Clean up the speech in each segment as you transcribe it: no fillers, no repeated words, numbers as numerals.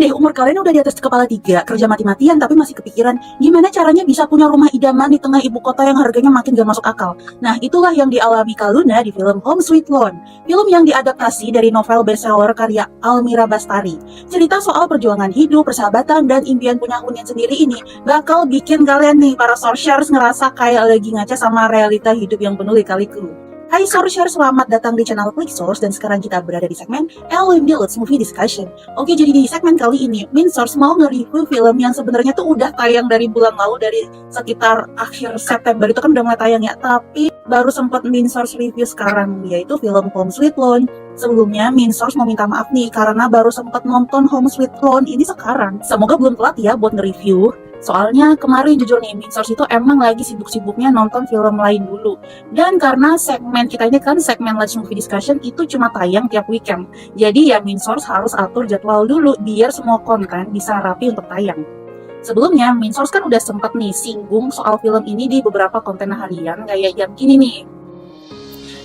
Bayangin deh, umur kalian udah di atas kepala 3, kerja mati-matian tapi masih kepikiran gimana caranya bisa punya rumah idaman di tengah ibu kota yang harganya makin gak masuk akal. Nah, itulah yang dialami Kak Luna di film Home Sweet Loan, film yang diadaptasi dari novel bestseller karya Almira Bastari. Cerita soal perjuangan hidup, persahabatan, dan impian punya hunian sendiri ini bakal bikin kalian nih, para sorshers, ngerasa kayak lagi ngaca sama realita hidup yang penuh lika-liku. Hai Sorshare, selamat datang di channel Click Source, dan sekarang kita berada di segmen Ellen Let's Movie Discussion. Oke, jadi di segmen kali ini, Min Source mau nge-review film yang sebenarnya tuh udah tayang dari bulan lalu, dari sekitar akhir September itu kan udah mulai tayang ya, tapi baru sempat Min Source review sekarang, yaitu film Home Sweet Loan. Sebelumnya, Min Source mau minta maaf nih, karena baru sempat nonton Home Sweet Loan ini sekarang. Semoga belum telat ya buat nge-review. Soalnya kemarin jujur nih, Min Source itu emang lagi sibuk-sibuknya nonton film lain dulu. Dan karena segmen kita ini kan segmen Let's Movie Discussion itu cuma tayang tiap weekend. Jadi ya Min Source harus atur jadwal dulu biar semua konten bisa rapi untuk tayang. Sebelumnya, Min Source kan udah sempat nih singgung soal film ini di beberapa konten harian kayak yang gini nih.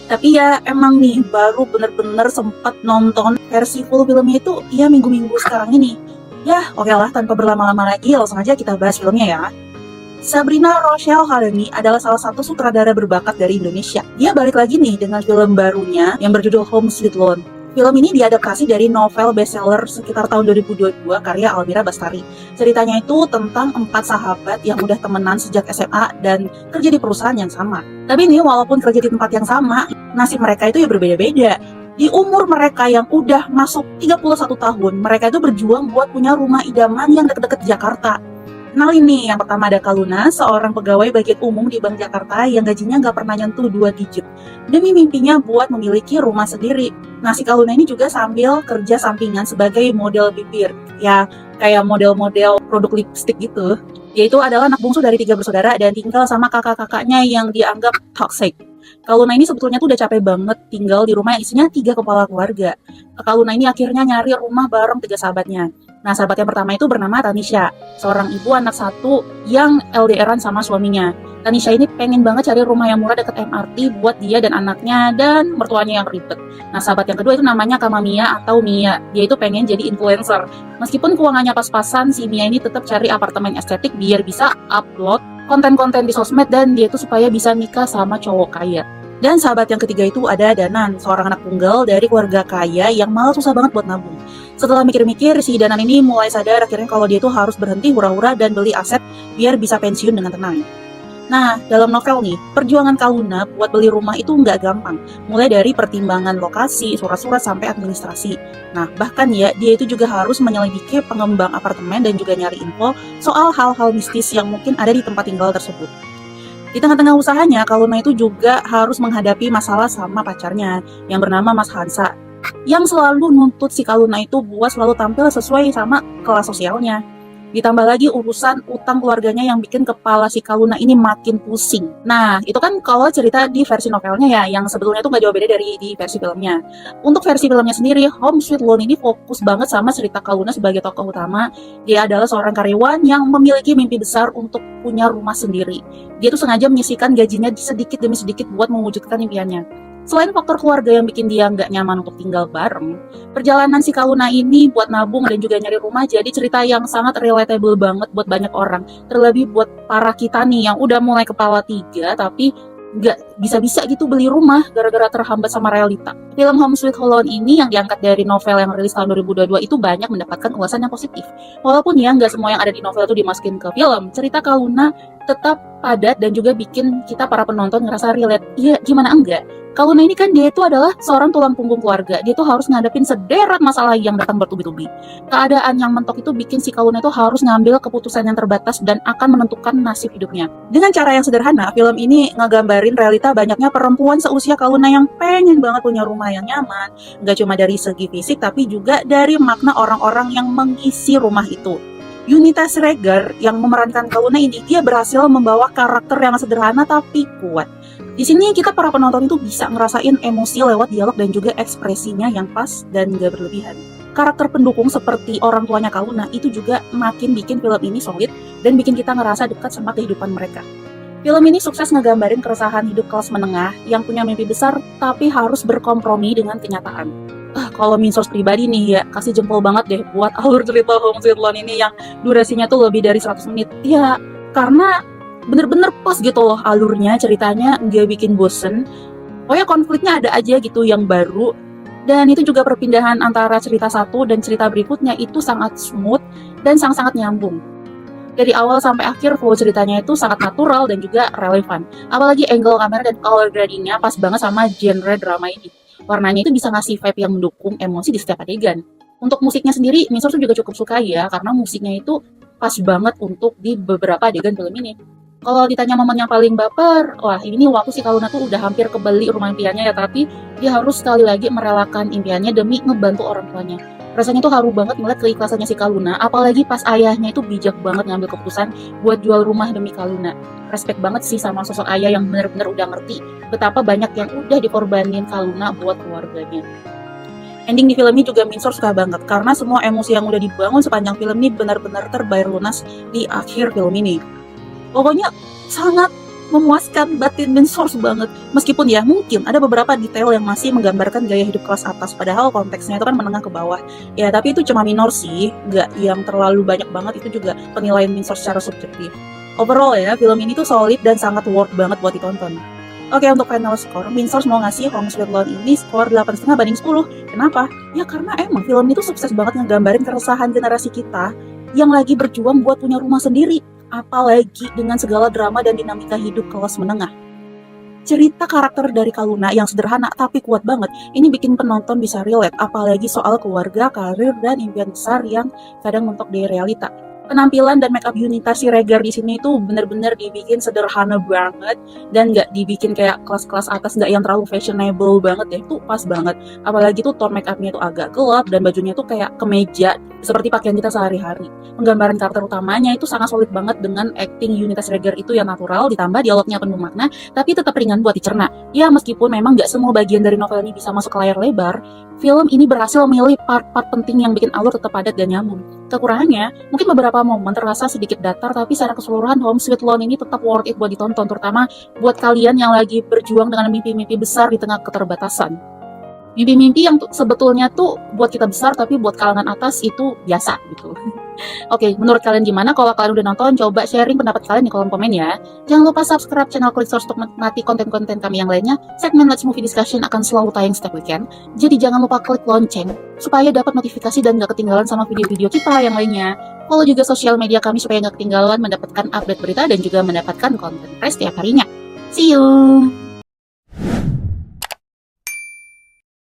Tapi ya emang nih baru bener-bener sempat nonton versi full filmnya itu ya minggu-minggu sekarang ini. Ya, oke lah, tanpa berlama-lama lagi, langsung aja kita bahas filmnya ya. Sabrina Rochelle Halimi adalah salah satu sutradara berbakat dari Indonesia. Dia balik lagi nih dengan film barunya yang berjudul Home Sweet Loan. Film ini diadaptasi dari novel bestseller sekitar tahun 2022 karya Almira Bastari. Ceritanya itu tentang 4 sahabat yang udah temenan sejak SMA dan kerja di perusahaan yang sama. Tapi nih, walaupun kerja di tempat yang sama, nasib mereka itu ya berbeda-beda. Di umur mereka yang udah masuk 31 tahun, mereka itu berjuang buat punya rumah idaman yang deket-deket Jakarta. Nah ini, yang pertama ada Kak Luna, seorang pegawai bagian umum di Bank Jakarta yang gajinya nggak pernah nyentuh 2 digit. Demi mimpinya buat memiliki rumah sendiri. Nah si Kak Luna ini juga sambil kerja sampingan sebagai model bibir. Ya, kayak model-model produk lipstick gitu. Yaitu adalah anak bungsu dari 3 bersaudara dan tinggal sama kakak-kakaknya yang dianggap toxic. Kak Luna ini sebetulnya tuh udah capek banget tinggal di rumah yang isinya 3 kepala keluarga. Kak Luna ini akhirnya nyari rumah bareng 3 sahabatnya. Nah, sahabat yang pertama itu bernama Tanisha, seorang ibu anak 1 yang LDRan sama suaminya. Tanisha ini pengen banget cari rumah yang murah dekat MRT buat dia dan anaknya dan mertuanya yang ribet. Nah, sahabat yang kedua itu namanya Kamamia atau Mia. Dia itu pengen jadi influencer. Meskipun keuangannya pas-pasan, si Mia ini tetap cari apartemen estetik biar bisa upload konten-konten di sosmed dan dia itu supaya bisa nikah sama cowok kaya. Dan sahabat yang ketiga itu ada Danan, seorang anak tunggal dari keluarga kaya yang malah susah banget buat nabung. Setelah mikir-mikir, si Danan ini mulai sadar akhirnya kalau dia itu harus berhenti hura-hura dan beli aset biar bisa pensiun dengan tenang. Nah, dalam novel nih, perjuangan Kak Luna buat beli rumah itu nggak gampang. Mulai dari pertimbangan lokasi, surat-surat, sampai administrasi. Nah, bahkan ya, dia itu juga harus menyelidiki pengembang apartemen dan juga nyari info soal hal-hal mistis yang mungkin ada di tempat tinggal tersebut. Di tengah-tengah usahanya, Kak Luna itu juga harus menghadapi masalah sama pacarnya yang bernama Mas Hansa, yang selalu nuntut si Kak Luna itu buat selalu tampil sesuai sama kelas sosialnya. Ditambah lagi urusan utang keluarganya yang bikin kepala si Kak Luna ini makin pusing. Nah, itu kan kalau cerita di versi novelnya ya, yang sebetulnya tuh gak jauh beda dari di versi filmnya. Untuk versi filmnya sendiri, Home Sweet Loan ini fokus banget sama cerita Kak Luna sebagai tokoh utama. Dia adalah seorang karyawan yang memiliki mimpi besar untuk punya rumah sendiri. Dia tuh sengaja menyisihkan gajinya sedikit demi sedikit buat mewujudkan impiannya. Selain faktor keluarga yang bikin dia nggak nyaman untuk tinggal bareng, perjalanan si Kak Luna ini buat nabung dan juga nyari rumah jadi cerita yang sangat relatable banget buat banyak orang. Terlebih buat para kita nih yang udah mulai kepala 3 tapi nggak bisa-bisa gitu beli rumah gara-gara terhambat sama realita. Film Home Sweet Loan ini yang diangkat dari novel yang rilis tahun 2022 itu banyak mendapatkan ulasan yang positif. Walaupun ya nggak semua yang ada di novel itu dimasukin ke film, cerita Kak Luna tetap padat dan juga bikin kita para penonton ngerasa relate. Iya, gimana enggak? Kak Luna ini kan dia itu adalah seorang tulang punggung keluarga. Dia tuh harus ngadepin sederet masalah yang datang bertubi-tubi. Keadaan yang mentok itu bikin si Kak Luna itu harus ngambil keputusan yang terbatas dan akan menentukan nasib hidupnya. Dengan cara yang sederhana, film ini ngegambarin realita banyaknya perempuan seusia Kak Luna yang pengen banget punya rumah yang nyaman. Nggak cuma dari segi fisik, tapi juga dari makna orang-orang yang mengisi rumah itu. Yunita Sregar yang memerankan Kak Luna ini, dia berhasil membawa karakter yang sederhana tapi kuat. Di sini kita para penonton itu bisa ngerasain emosi lewat dialog dan juga ekspresinya yang pas dan gak berlebihan. Karakter pendukung seperti orang tuanya Kak Luna itu juga makin bikin film ini solid dan bikin kita ngerasa dekat sama kehidupan mereka. Film ini sukses ngegambarin keresahan hidup kelas menengah yang punya mimpi besar tapi harus berkompromi dengan kenyataan. kalau Min Source pribadi nih ya, kasih jempol banget deh buat alur cerita Home Sweet Loan ini yang durasinya tuh lebih dari 100 menit. Ya, karena bener-bener pas gitu loh alurnya, ceritanya nggak bikin bosen. Pokoknya konfliknya ada aja gitu yang baru. Dan itu juga perpindahan antara cerita satu dan cerita berikutnya itu sangat smooth dan sangat-sangat nyambung. Dari awal sampai akhir flow ceritanya itu sangat natural dan juga relevan. Apalagi angle kamera dan color gradingnya pas banget sama genre drama ini. Warnanya itu bisa ngasih vibe yang mendukung emosi di setiap adegan. Untuk musiknya sendiri, Min Source juga cukup suka ya, karena musiknya itu pas banget untuk di beberapa adegan film ini. Kalau ditanya momen yang paling baper, wah ini waktu si Kaluna tuh udah hampir kebeli rumah impiannya ya, tapi dia harus sekali lagi merelakan impiannya demi ngebantu orang tuanya. Rasanya tuh haru banget ngeliat keikhlasannya si Kaluna, apalagi pas ayahnya itu bijak banget ngambil keputusan buat jual rumah demi Kaluna. Respect banget sih sama sosok ayah yang bener-bener udah ngerti betapa banyak yang udah dikorbanin Kaluna buat keluarganya. Ending di film ini juga Min Source suka banget, karena semua emosi yang udah dibangun sepanjang film ini benar-benar terbayar lunas di akhir film ini. Pokoknya sangat memuaskan batin Min Source banget. Meskipun ya mungkin ada beberapa detail yang masih menggambarkan gaya hidup kelas atas, padahal konteksnya itu kan menengah ke bawah. Ya tapi itu cuma minor sih, nggak yang terlalu banyak banget, itu juga penilaian Min Source secara subjektif. Overall ya, film ini tuh solid dan sangat worth banget buat ditonton. Oke, untuk final score, Min Source mau ngasih Home Sweet Loan ini skor 8,5 banding 10. Kenapa? Ya karena emang film itu sukses banget ngegambarin keresahan generasi kita yang lagi berjuang buat punya rumah sendiri. Apalagi dengan segala drama dan dinamika hidup kelas menengah. Cerita karakter dari Kaluna yang sederhana tapi kuat banget, ini bikin penonton bisa relate, apalagi soal keluarga, karir, dan impian besar yang kadang mentok di realita. Penampilan dan makeup Yunita si Regar di sini tuh bener-bener dibikin sederhana banget dan nggak dibikin kayak kelas-kelas atas, nggak yang terlalu fashionable banget deh, tuh pas banget. Apalagi tuh tone makeupnya tuh agak gelap dan bajunya tuh kayak kemeja seperti pakaian kita sehari-hari. Penggambaran karakter utamanya itu sangat solid banget dengan acting Yunita Regar itu yang natural, ditambah dialognya penuh makna tapi tetap ringan buat dicerna. Ya meskipun memang nggak semua bagian dari novel ini bisa masuk ke layar lebar, film ini berhasil memilih part-part penting yang bikin alur tetap padat dan nyambung. Kekurangannya, mungkin beberapa momen terasa sedikit datar, tapi secara keseluruhan Home Sweet Loan ini tetap worth it buat ditonton, terutama buat kalian yang lagi berjuang dengan mimpi-mimpi besar di tengah keterbatasan. Mimpi-mimpi yang sebetulnya tuh buat kita besar, tapi buat kalangan atas itu biasa gitu. Oke, menurut kalian gimana? Kalau kalian udah nonton, coba sharing pendapat kalian di kolom komen ya. Jangan lupa subscribe channel Klik Source untuk menikmati konten-konten kami yang lainnya. Segmen Let's Movie Discussion akan selalu tayang setiap weekend. Jadi jangan lupa klik lonceng supaya dapat notifikasi dan gak ketinggalan sama video-video kita yang lainnya. Follow juga sosial media kami supaya gak ketinggalan mendapatkan update berita dan juga mendapatkan konten fresh setiap harinya. See you!